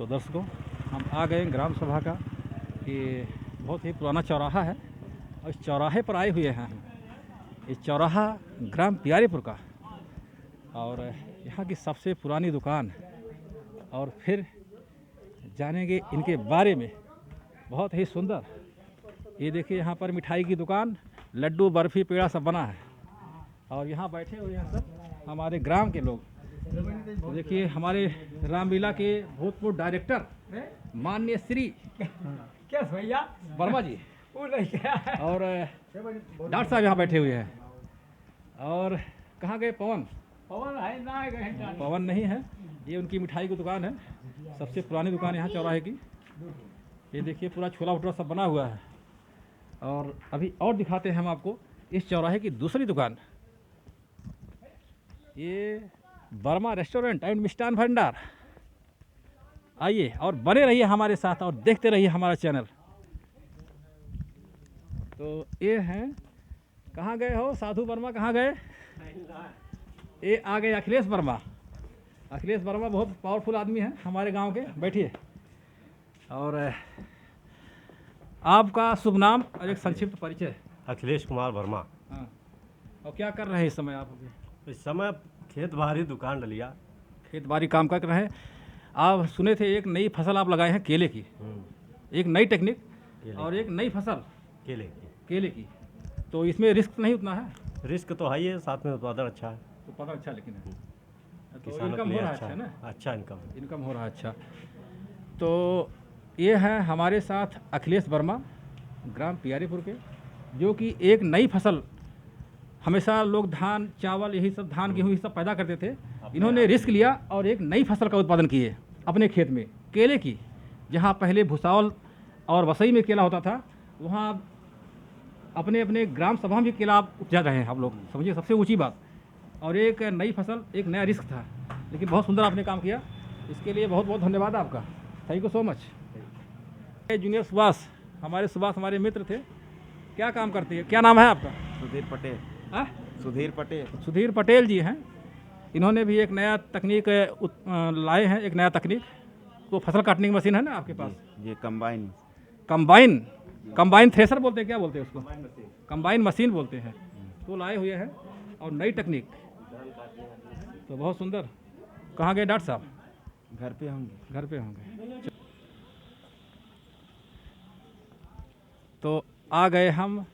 तो दर्शकों, हम आ गए ग्राम सभा का, ये बहुत ही पुराना चौराहा है और इस चौराहे पर आए हुए हैं हम। इस चौराहा ग्राम प्यारेपुर का और यहाँ की सबसे पुरानी दुकान, और फिर जानेंगे इनके बारे में। बहुत ही सुंदर, ये देखिए यहाँ पर मिठाई की दुकान, लड्डू बर्फ़ी पेड़ा सब बना है और यहाँ बैठे हुए हैं सब हमारे ग्राम के लोग। तो देखिए हमारे रामलीला के भूतपूर्व डायरेक्टर माननीय श्री क्या भैया वर्मा जी वो नहीं क्या है? और डॉक्टर साहब यहाँ बैठे हुए हैं। और कहाँ गए पवन? पवन है ना गए पवन नहीं है, ये उनकी मिठाई की दुकान है, सबसे पुरानी दुकान यहाँ चौराहे की। ये देखिए पूरा छोला भटूरा सब बना हुआ है। और अभी और दिखाते हैं हम आपको इस चौराहे की दूसरी दुकान, ये वर्मा रेस्टोरेंट एंड मिष्ठान भंडार। आइए और बने रहिए हमारे साथ और देखते रहिए हमारा चैनल। तो ये हैं, कहाँ गए हो साधु वर्मा, कहाँ गए? ये आ गए अखिलेश वर्मा। अखिलेश वर्मा बहुत पावरफुल आदमी है हमारे गांव के। बैठिए। और आपका शुभ नाम और एक संक्षिप्त परिचय। अखिलेश कुमार वर्मा। हाँ, और क्या कर रहे हैं इस समय आप? अभी इस समय खेत बाड़ी दुकान डलिया। खेत बाड़ी काम कर रहे हैं। आप सुने थे एक नई फसल आप लगाए हैं केले की, एक नई टेक्निक और एक नई फसल केले की। तो इसमें रिस्क नहीं उतना है? रिस्क तो है ही है, साथ में उत्पादन अच्छा है। उत्पादन अच्छा लेकिन है, तो किसानों इनकम के लिए हो रहा है अच्छा अच्छा है ना? अच्छा इनकम हो रहा है अच्छा। तो ये है हमारे साथ अखिलेश वर्मा ग्राम प्यारेपुर के, जो कि एक नई फसल, हमेशा लोग धान चावल यही सब, धान गेहूँ यही सब पैदा करते थे। इन्होंने रिस्क लिया और एक नई फसल का उत्पादन किए अपने खेत में, केले की। जहाँ पहले भुसावल और वसई में केला होता था, वहाँ अपने अपने ग्राम सभा में केला आप उपजा रहे हैं आप लोग, समझिए सबसे ऊंची बात। और एक नई फसल, एक नया रिस्क था, लेकिन बहुत सुंदर आपने काम किया। इसके लिए बहुत बहुत धन्यवाद आपका। Thank you so much. Junior Subhash, हमारे सुभाष हमारे मित्र थे। क्या काम करते हैं, क्या नाम है आपका? सुधीर पटेल। हाँ, सुधीर पटेल। सुधीर पटेल जी हैं। इन्होंने भी एक नया तकनीक लाए हैं, एक नया तकनीक। वो फसल काटने की मशीन है ना आपके पास? ये कंबाइन। कंबाइन थ्रेशर बोलते हैं, क्या बोलते हैं उसको? कंबाइन मशीन बोलते हैं। तो लाए हुए हैं और नई तकनीक, तो बहुत सुंदर। कहाँ गए डॉक्टर साहब? घर पे होंगे। घर पे होंगे। तो आ गए हम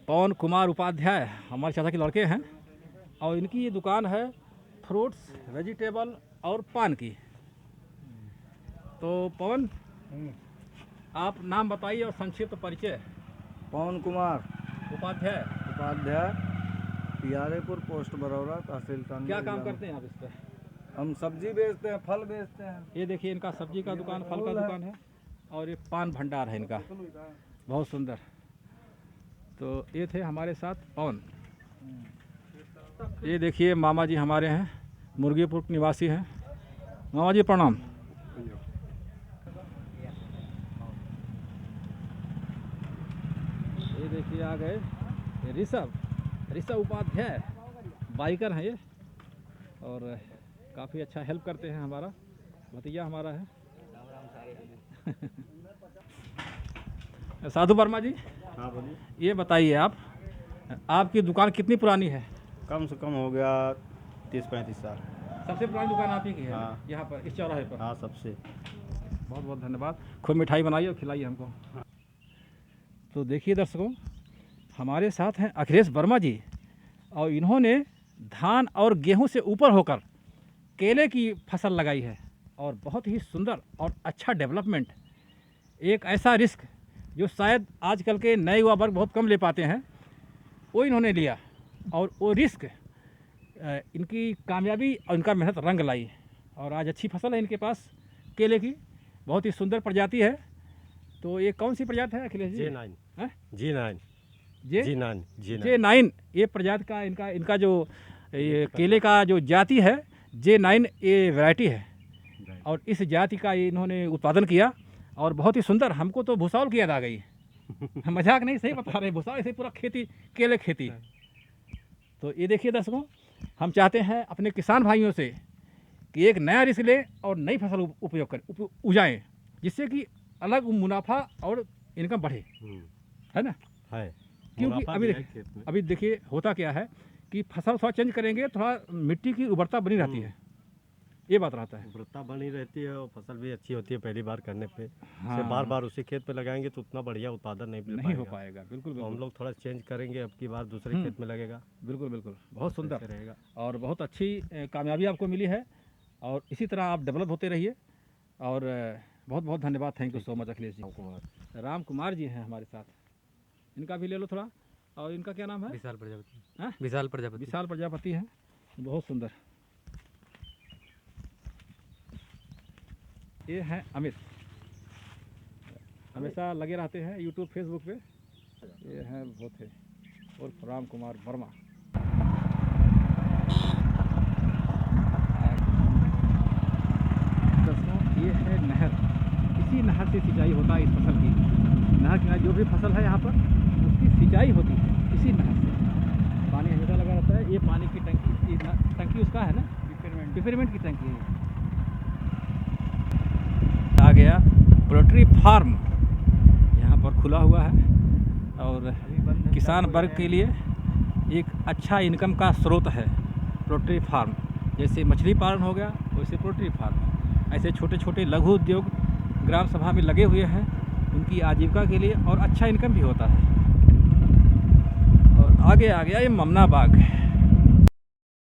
पवन कुमार उपाध्याय, हमारे चाचा के लड़के हैं, और इनकी ये दुकान है फ्रूट्स वेजिटेबल और पान की। तो पवन, आप नाम बताइए और संक्षिप्त परिचय। पवन कुमार उपाध्याय। उपाध्याय, प्यारेपुर, पोस्ट बरौरा, तहसील कानपुर। क्या काम करते हैं आप इस पर? हम सब्जी बेचते हैं, फल बेचते हैं। ये देखिए इनका सब्जी का दुकान, फल का दुकान है, और ये पान भंडार है इनका। बहुत सुंदर। तो ये थे हमारे साथ पवन। ये देखिए मामा जी हमारे हैं, मुर्गीपुर के निवासी हैं। मामा जी प्रणाम। ये देखिए आ गए ऋषभ उपाध्याय, बाइकर हैं ये, और काफ़ी अच्छा हेल्प करते हैं। हमारा भतीजा हमारा है। साधु वर्मा जी, हाँ बोलिए। ये बताइए आप, आपकी दुकान कितनी पुरानी है? कम से कम हो गया 30-35 साल। सबसे पुरानी दुकान आप ही की है? हाँ। यहाँ पर इस चौराहे पर? हाँ, सबसे। बहुत बहुत धन्यवाद। खूब मिठाई बनाइए और खिलाइए हमको। तो देखिए दर्शकों, हमारे साथ हैं अखिलेश वर्मा जी, और इन्होंने धान और गेहूं से ऊपर होकर केले की फसल लगाई है, और बहुत ही सुंदर और अच्छा डेवलपमेंट। एक ऐसा रिस्क जो शायद आजकल के नए युवा वर्ग बहुत कम ले पाते हैं, वो इन्होंने लिया, और वो रिस्क इनकी कामयाबी और इनका मेहनत रंग लाई, और आज अच्छी फसल है इनके पास केले की। बहुत ही सुंदर प्रजाति है। तो ये कौन सी प्रजाति है अखिलेश जी? J9 ये प्रजाति का इनका जो ये केले का जो जाति है, J9 ये वैरायटी है, और इस जाति का ये इन्होंने उत्पादन किया, और बहुत ही सुंदर। हमको तो भुसावल की याद आ गई। मजाक नहीं, सही बता रहे, भुसावल ऐसे पूरा खेती, केले खेती। तो ये देखिए दर्शकों, हम चाहते हैं अपने किसान भाइयों से कि एक नया रिस्क लें और नई फसल उपयोग करें, उजाएं, जिससे कि अलग मुनाफा और इनकम बढ़े, है ना। है क्योंकि मुनाफा अभी भी है खेत में। अभी देखिए होता क्या है कि फसल थोड़ा चेंज करेंगे, थोड़ा मिट्टी की उर्वरता बनी रहती है, ये बात रहता है। उर्वरता बनी रहती है और फसल भी अच्छी होती है पहली बार करने पे। हाँ। से बार बार उसी खेत पे लगाएंगे तो उतना बढ़िया उत्पादन नहीं हो पाएगा। बिल्कुल तो हम बिल्कुल लोग थोड़ा चेंज करेंगे, अब की बार दूसरे खेत में लगेगा, बिल्कुल बिल्कुल बहुत सुंदर ऐसे रहेगा। और बहुत अच्छी कामयाबी आपको मिली है, और इसी तरह आप डेवलप होते रहिए। और बहुत बहुत धन्यवाद, thank you so much Akhilesh ji. Ram Kumar ji हैं हमारे साथ, इनका भी ले लो थोड़ा। और इनका क्या नाम है? विशाल प्रजापति। हाँ? विशाल प्रजापति। विशाल प्रजापति हैं, बहुत सुंदर। ये हैं अमित, हमेशा लगे रहते हैं यूट्यूब फेसबुक पे। ये हैं भोथे और राम कुमार वर्मा। दोस्तों ये है नहर, इसी नहर से सिंचाई होता है इस फसल की। नहर किनारे जो भी फसल है यहाँ पर उसकी सिंचाई होती है इसी नहर से। पानी हमेशा लगा रहता है। ये पानी की टंकी उसका है ना, पिपरमेंट की टंकी है। आ गया पोल्ट्री फार्म यहाँ पर खुला हुआ है, और किसान वर्ग के लिए एक अच्छा इनकम का स्रोत है पोल्ट्री फार्म। जैसे मछली पालन हो गया वैसे पोल्ट्री फार्म, ऐसे छोटे छोटे लघु उद्योग ग्राम सभा में लगे हुए हैं, उनकी आजीविका के लिए और अच्छा इनकम भी होता है। और आगे आ गया ये ममना बाग।